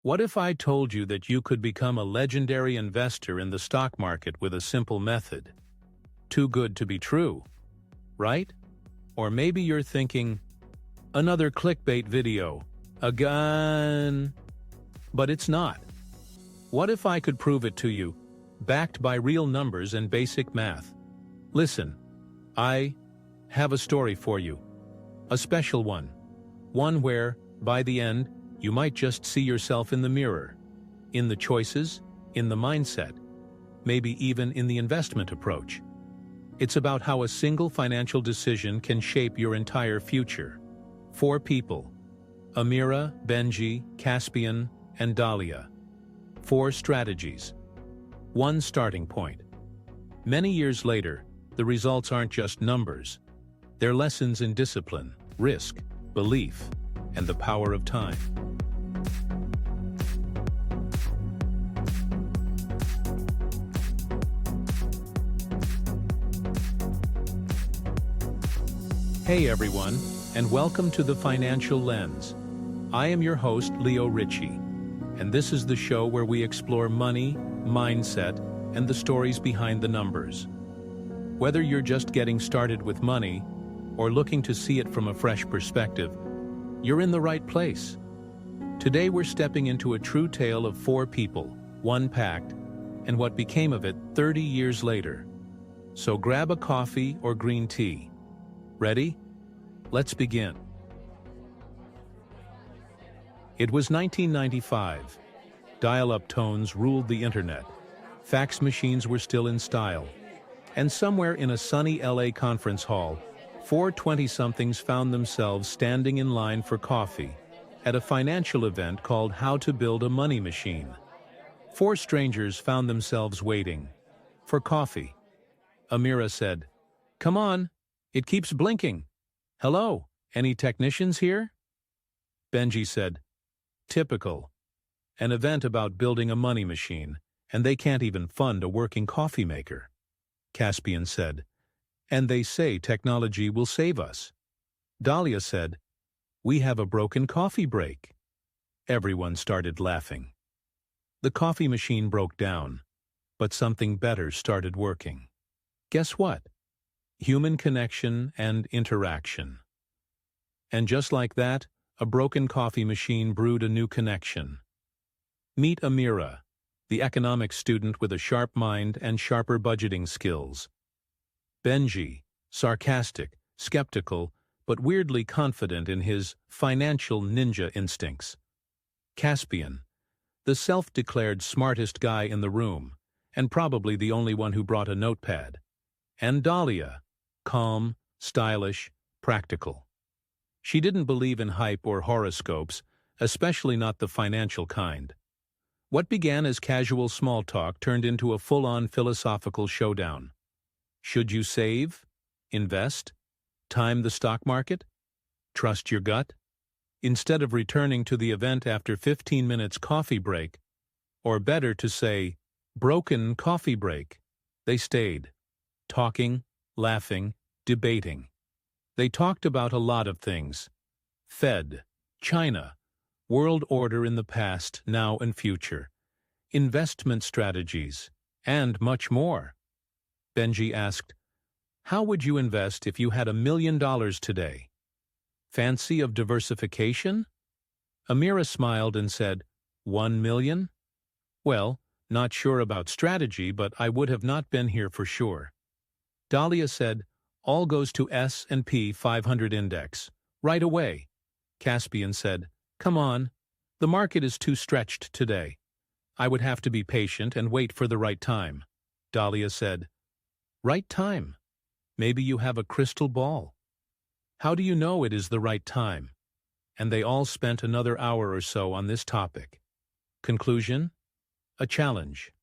What if I told you that you could become a legendary investor in the stock market with a simple method? Too good to be true, right? Or maybe you're thinking, another clickbait video, again. But it's not. What if I could prove it to you, backed by real numbers and basic math? Listen, I have a story for you. A special one. One where, by the end, you might just see yourself in the mirror. In the choices, in the mindset, maybe even in the investment approach. It's about how a single financial decision can shape your entire future. 4 people: Amira, Benji, Caspian, and Dalia. 4 strategies. 1 starting point. Many years later, the results aren't just numbers. They're lessons in discipline, risk, belief, and the power of time. Hey everyone, and welcome to The Financial Lens. I am your host, Leo Ritchie, and this is the show where we explore money, mindset, and the stories behind the numbers. Whether you're just getting started with money or looking to see it from a fresh perspective, you're in the right place. Today we're stepping into a true tale of 4 people, 1 pact, and what became of it 30 years later. So grab a coffee or green tea. Ready? Let's begin. It was 1995. Dial-up tones ruled the internet. Fax machines were still in style. And somewhere in a sunny LA conference hall, 4 20-somethings found themselves standing in line for coffee at a financial event called How to Build a Money Machine. 4 strangers found themselves waiting for coffee. Amira said, "Come on, it keeps blinking. Hello, any technicians here?" Benji said, "Typical. An event about building a money machine, and they can't even fund a working coffee maker." Caspian said, "And they say technology will save us." Dalia said, "We have a broken coffee break." Everyone started laughing. The coffee machine broke down, but something better started working. Guess what? Human connection and interaction. And just like that, a broken coffee machine brewed a new connection. Meet Amira, the economics student with a sharp mind and sharper budgeting skills. Benji, sarcastic, skeptical, but weirdly confident in his financial ninja instincts. Caspian, the self-declared smartest guy in the room, and probably the only one who brought a notepad. And Dalia, calm, stylish, practical. She didn't believe in hype or horoscopes, especially not the financial kind. What began as casual small talk turned into a full-on philosophical showdown. Should you save? Invest? Time the stock market? Trust your gut? Instead of returning to the event after 15 minutes coffee break, or better to say, broken coffee break, they stayed, talking, laughing, debating. They talked about a lot of things. Fed, China, world order in the past, now and future, investment strategies, and much more. Benji asked, "How would you invest if you had $1 million today? Fancy of diversification?" Amira smiled and said, "1 million? Well, not sure about strategy, but I would have not been here for sure." Dalia said, "All goes to S&P 500 index, right away." Caspian said, "Come on, the market is too stretched today. I would have to be patient and wait for the right time." Dalia said, "Right time? Maybe you have a crystal ball. How do you know it is the right time?" And they all spent another hour or so on this topic. Conclusion? A challenge.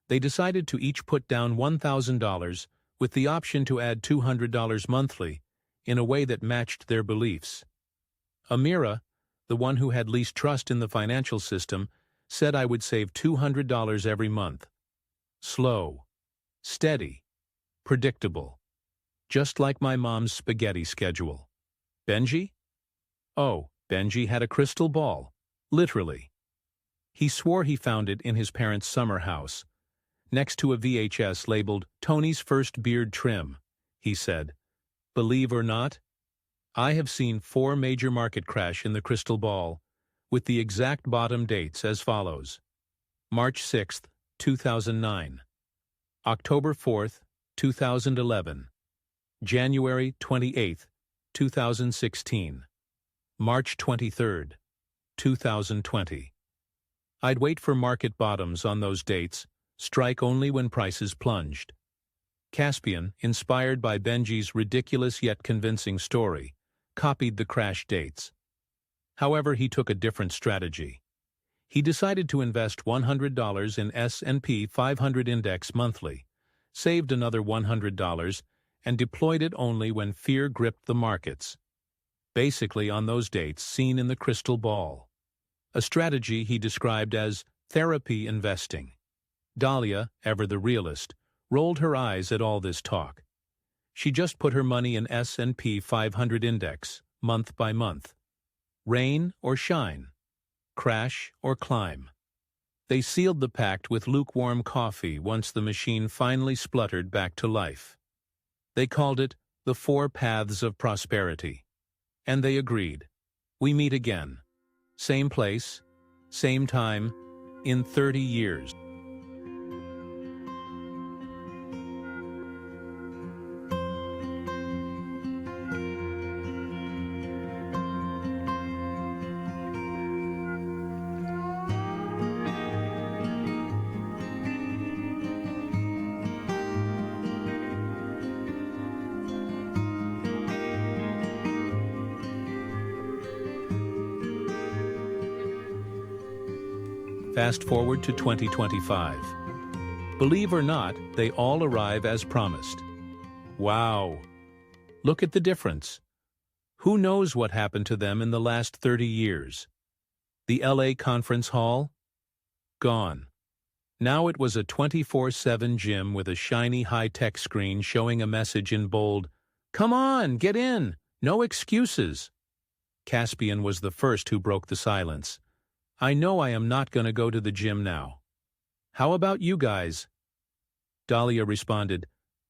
They decided to each put down $1,000 with the option to add $200 monthly in a way that matched their beliefs. Amira, the one who had least trust in the financial system, said I would save $200 every month. Slow, steady, predictable. Just like my mom's spaghetti schedule. Benji? Oh, Benji had a crystal ball. Literally. He swore he found it in his parents' summer house, next to a VHS labeled Tony's First Beard Trim. He said, "Believe or not, I have seen 4 major market crash in the crystal ball, with the exact bottom dates as follows: March 6, 2009, October 4, 2011, January 28, 2016, March 23, 2020. I'd wait for market bottoms on those dates, strike only when prices plunged." Caspian, inspired by Benji's ridiculous yet convincing story, copied the crash dates. However, he took a different strategy. He decided to invest $100 in S&P 500 index monthly, saved another $100, and deployed it only when fear gripped the markets. Basically on those dates seen in the crystal ball. A strategy he described as therapy investing. Dalia, ever the realist, rolled her eyes at all this talk. She just put her money in S&P 500 index, month by month. Rain or shine, crash or climb. They sealed the pact with lukewarm coffee once the machine finally spluttered back to life. They called it the 4 Paths of Prosperity. And they agreed. We meet again. Same place, same time, in 30 years. Fast forward to 2025. Believe or not, they all arrive as promised. Wow! Look at the difference. Who knows what happened to them in the last 30 years? The LA conference hall? Gone. Now it was a 24/7 gym with a shiny high-tech screen showing a message in bold, "Come on, get in! No excuses!" Caspian was the first who broke the silence. "I know I am not going to go to the gym now. How about you guys?" Dalia responded,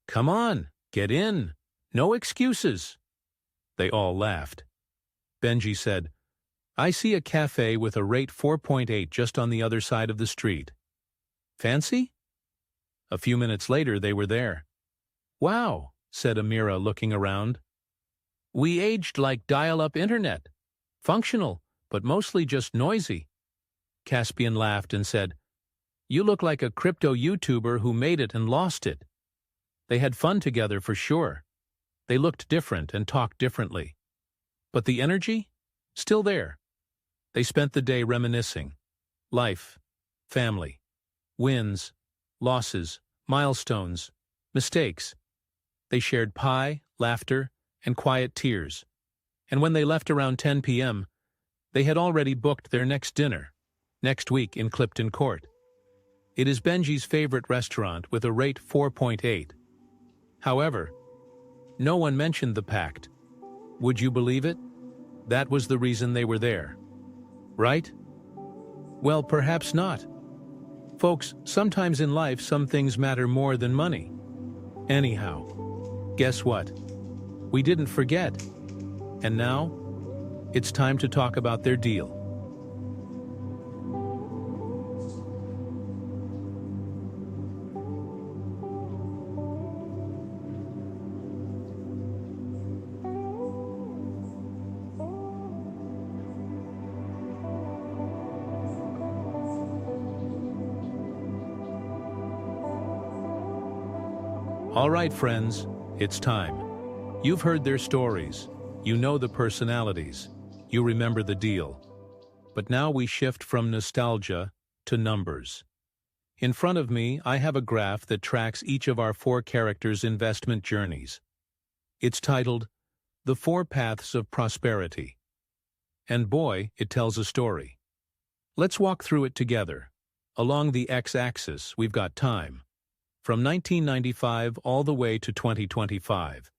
"Come on, get in. No excuses." They all laughed. Benji said, "I see a cafe with a rate 4.8 just on the other side of the street. Fancy?" A few minutes later they were there. "Wow," said Amira, looking around. "We aged like dial-up internet. Functional, but mostly just noisy." Caspian laughed and said, "You look like a crypto YouTuber who made it and lost it." They had fun together for sure. They looked different and talked differently. But the energy? Still there. They spent the day reminiscing. Life, family, wins, losses, milestones, mistakes. They shared pie, laughter, and quiet tears. And when they left around 10 p.m., they had already booked their next dinner. Next week in Clifton Court. It is Benji's favorite restaurant with a rate 4.8. However, no one mentioned the pact. Would you believe it? That was the reason they were there. Right? Well, perhaps not. Folks, sometimes in life some things matter more than money. Anyhow, guess what? We didn't forget. And now, it's time to talk about their deal. All right, friends, it's time. You've heard their stories. You know the personalities. You remember the deal. But now we shift from nostalgia to numbers. In front of me, I have a graph that tracks each of our 4 characters' investment journeys. It's titled, The 4 Paths of Prosperity. And boy, it tells a story. Let's walk through it together. Along the x-axis, we've got time. From 1995 all the way to 2025.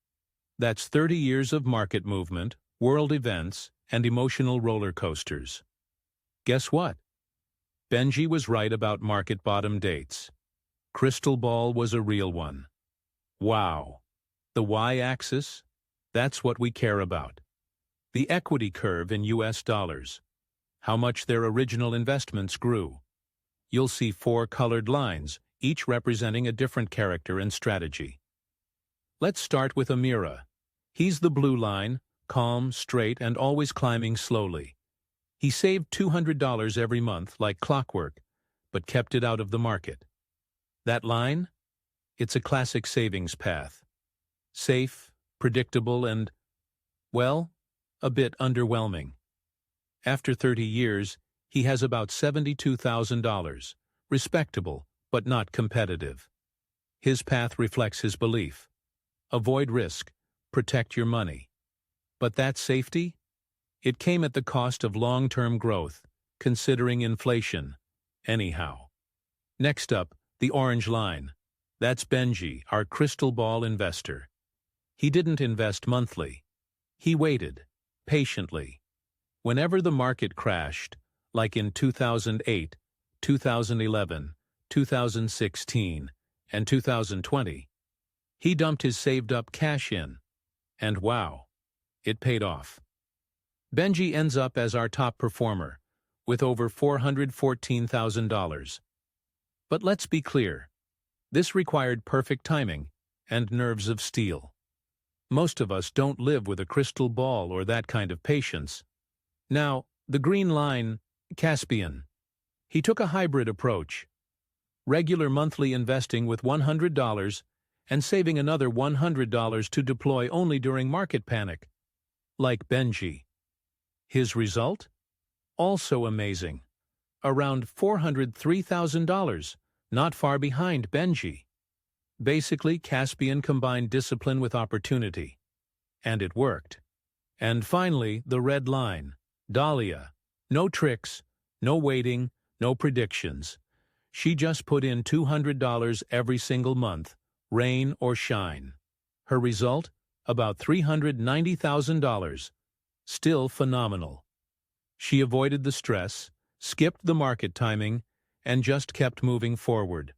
That's 30 years of market movement, world events, and emotional roller coasters. Guess what? Benji was right about market bottom dates. Crystal ball was a real one. Wow. The y-axis? That's what we care about. The equity curve in US dollars. How much their original investments grew. You'll see 4 colored lines, each representing a different character and strategy. Let's start with Amira. He's the blue line, calm, straight, and always climbing slowly. He saved $200 every month like clockwork, but kept it out of the market. That line? It's a classic savings path. Safe, predictable, and, well, a bit underwhelming. After 30 years, he has about $72,000, respectable, but not competitive. His path reflects his belief. Avoid risk, protect your money. But that safety? It came at the cost of long-term growth, considering inflation. Anyhow. Next up, the orange line. That's Benji, our crystal ball investor. He didn't invest monthly. He waited, patiently. Whenever the market crashed, like in 2008, 2011, 2016, and 2020, he dumped his saved-up cash in. And wow, it paid off. Benji ends up as our top performer, with over $414,000. But let's be clear. This required perfect timing and nerves of steel. Most of us don't live with a crystal ball or that kind of patience. Now, the green line, Caspian. He took a hybrid approach. Regular monthly investing with $100 and saving another $100 to deploy only during market panic. Like Benji. His result? Also amazing. Around $403,000, not far behind Benji. Basically, Caspian combined discipline with opportunity. And it worked. And finally, the red line, Dalia. No tricks, no waiting, no predictions. She just put in $200 every single month, rain or shine. Her result? About $390,000. Still phenomenal. She avoided the stress, skipped the market timing, and just kept moving forward.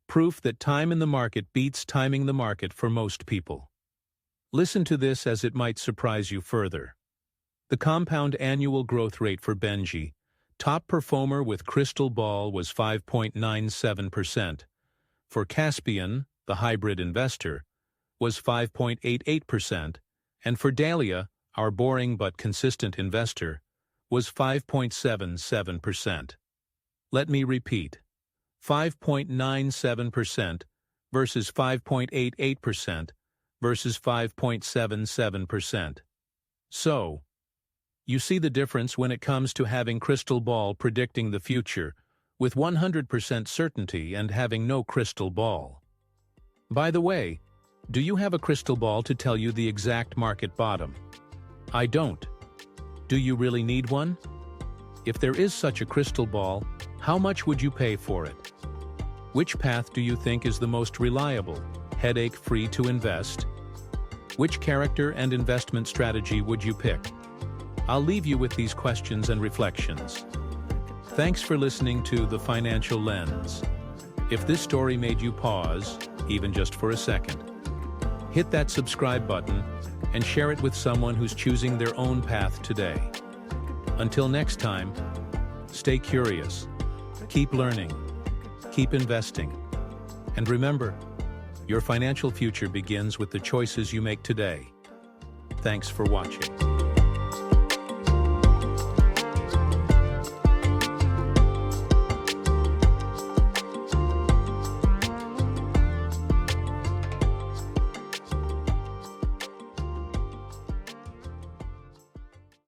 Proof that time in the market beats timing the market for most people. Listen to this as it might surprise you further. The compound annual growth rate for Benji, top performer with crystal ball, was 5.97%. For Caspian, the hybrid investor, was 5.88%, and for Dalia, our boring but consistent investor, was 5.77%. Let me repeat. 5.97% versus 5.88% versus 5.77%. So, you see the difference when it comes to having crystal ball predicting the future with 100% certainty and having no crystal ball. By the way, do you have a crystal ball to tell you the exact market bottom? I don't. Do you really need one? If there is such a crystal ball, how much would you pay for it? Which path do you think is the most reliable, headache-free to invest? Which character and investment strategy would you pick? I'll leave you with these questions and reflections. Thanks for listening to The Financial Lens. If this story made you pause, even just for a second, hit that subscribe button and share it with someone who's choosing their own path today. Until next time, stay curious, keep learning, keep investing, and remember, your financial future begins with the choices you make today. Thanks for watching.